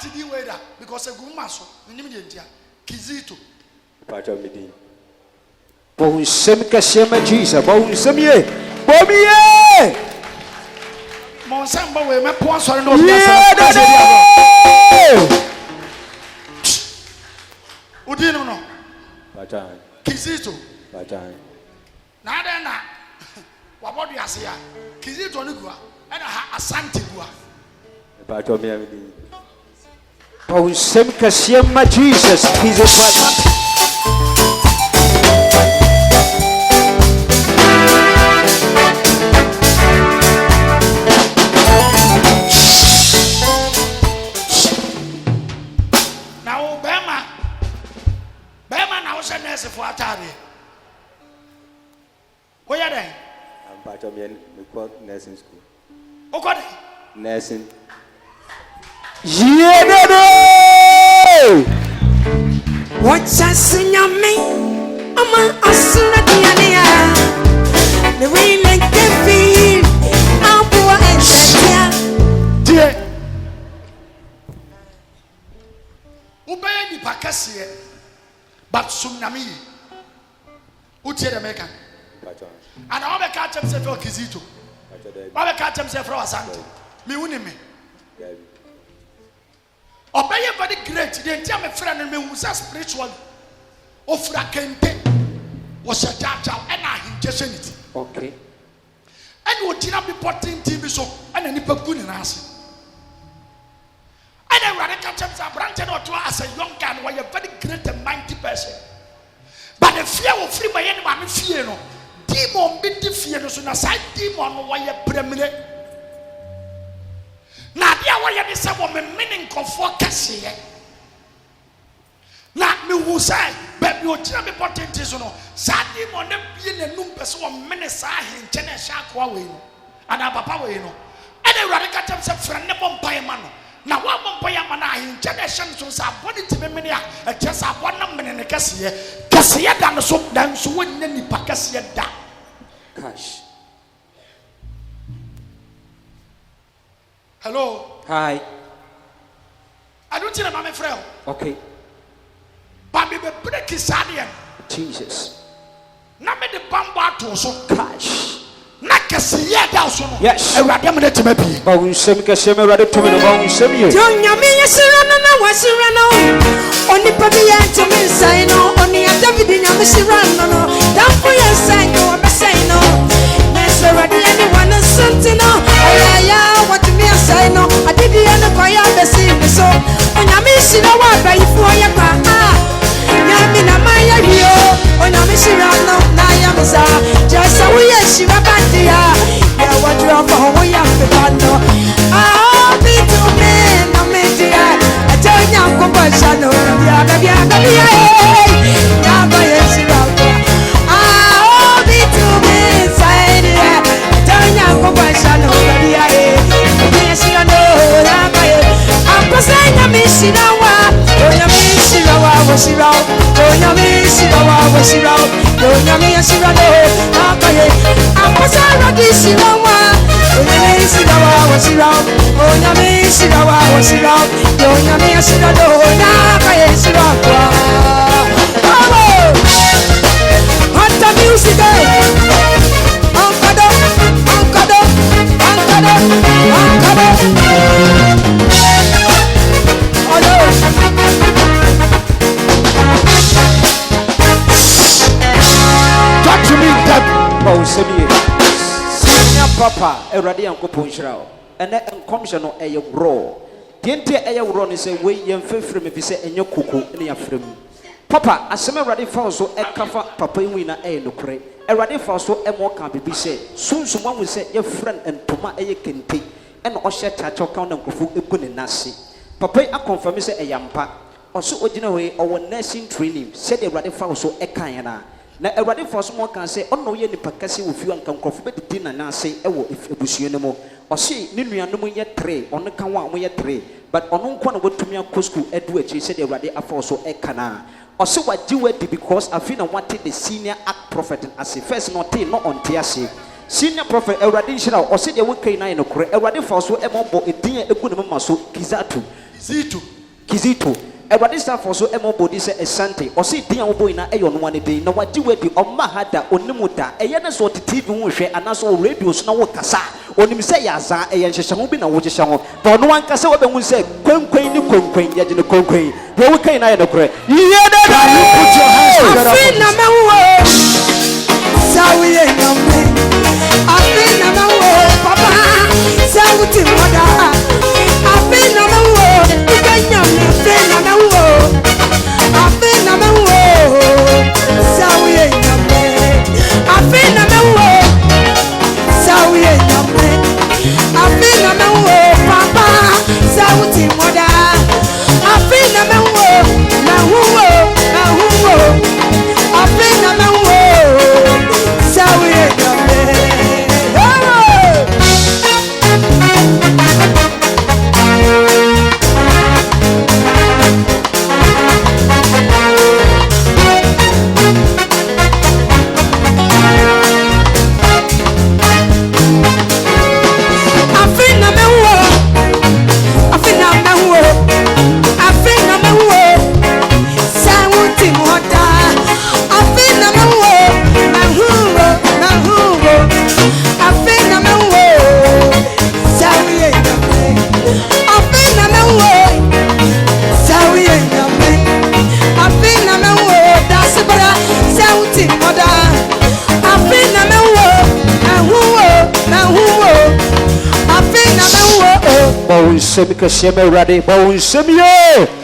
did you wear that? Because a good muscle, the name Kizito. Part of me. Bon semka sema Jesus, bon semie. Bomie! Monsamba we me point sorry no Udino no. Patan. Kizito. Patan. Na da na. Wabodu ase ya. Kizito no gua. E na ha asante gua. Part of me. Bon semka sema Jesus, he's a father. For Atari. Where are they? I'm part of me nursing school. Okay. Nursing. Yeah, what's a sinyami? I'm a sunatiania. The way like the feel. I'm poor and sad. Dear. Ubay di Pakassie. But tsunami, who tell the American? And all the catch himself for Kizito. All the catch himself for Asante. Me winning me. Obey a very great. They tell me friend and me who's a spiritual. Ofra Kente was a judge and I just it. Okay. And what did not be potting TV so and any good in us. And then rather catch himself branching or two as a young guy while you're very great and mighty person. But the fear of free by any man fear no. Demon be the fear no so na side demon while you're preeminent. Now there why you say what me meaning comfort kasi ye. Na me who say but you tell me important is no. Sad demon dem be na num person o mene sa henche na sha kwa we no. Ana papa we no. And then rather catch himself friend ne bompa man no. Now what bumpire man I in generations so body to me a just a one number in the cassia than so than so when any pacasia da Cash. Hello. Hi. I don't tell my friend. Okay. But me break his alien. Jesus. Now me the bamba to so Cash. Yes. Bon semka sema rade to me no bon semie. Jonya me yesirana na wasirana. Oni pabiya to me say no. Oni David nyame sirana no. Dan for your say no, be say no. Yes, already anyone is something no. Aya what me say no. I did the end kwa ya be see me so. Onyame sira wa ba ifu oya pa. Nyame na maya rio. Onyame sirana na ya misa. Just we yesira bandia. Yeah, what you are for we have to know. Ah, be to me, no me dear. I tell you, I'm going to shine on you. Baby, never yes, you are. Ah, be to me, side. I tell you, I'm going to shine on you. Yes, you know, I'm saying, I'm missing out. Oh, you're missing out. Was it out? Oh, you're missing out. Was it out? Oh, you're missing out. I'm saying, I'm Talk to me, Dad. Bon semie. Papa, Eradi and Copunshrow, and then commission of a raw. Tiente a run is a way young frame if you say in your cuckoo in your frame. Papa, as some already found so a cover Papa winner a no pray. Already found so a more can be said. Soon someone will say your friend and Toma a kente and Osha Tacho count and Kufu a good nasi. Papa, I confirm say a yampa. Also, ordinary or nursing training said already found so a kayana. Na Erade for some can say ono ye nipa kase wo fiu anka nkofo betiti na na ase ewo ebusue ne mo o se ne nuanom ye 3 ono kan wa mo ye 3 but ono nko na watumi akosku edu achi se de Erade afọ so ekana o se wagye wadi because afi na wate the senior act prophet as first not no on ase senior prophet Erade nhira o se de wo kai na no kore Erade for so e mo bo edin egu ne mama so Kizatu Kizito Awurade safo so emo bodi se Asante ɔse din a wo boy na ɛyɛ no wane bin na wagye wadi ɔma hada onimu da ɛyɛ ne so TV ho hwɛ anaso radio so na wo kasa onim sɛ yaza ɛyɛ nhyehyɛ ho bi na wo gyehye ho ba ɔno ankasa wɔbɛhu sɛ kwankwan ni kwankwan yɛgye ne kwankwan deɛ wo kan na yɛ no korɛ yɛ da da put your hands together Afina mawo sawiye nyame Afina mawo papa sawuti moda Afina mawo ikanyame Afina mawo Afina mawo sawiye nyame Afina mawo sawiye nyame Afina mawo papa sawuti moda Afina mawo mawo Afina mawo sawiye nyame Semi kasheme ready, bawun semi ye.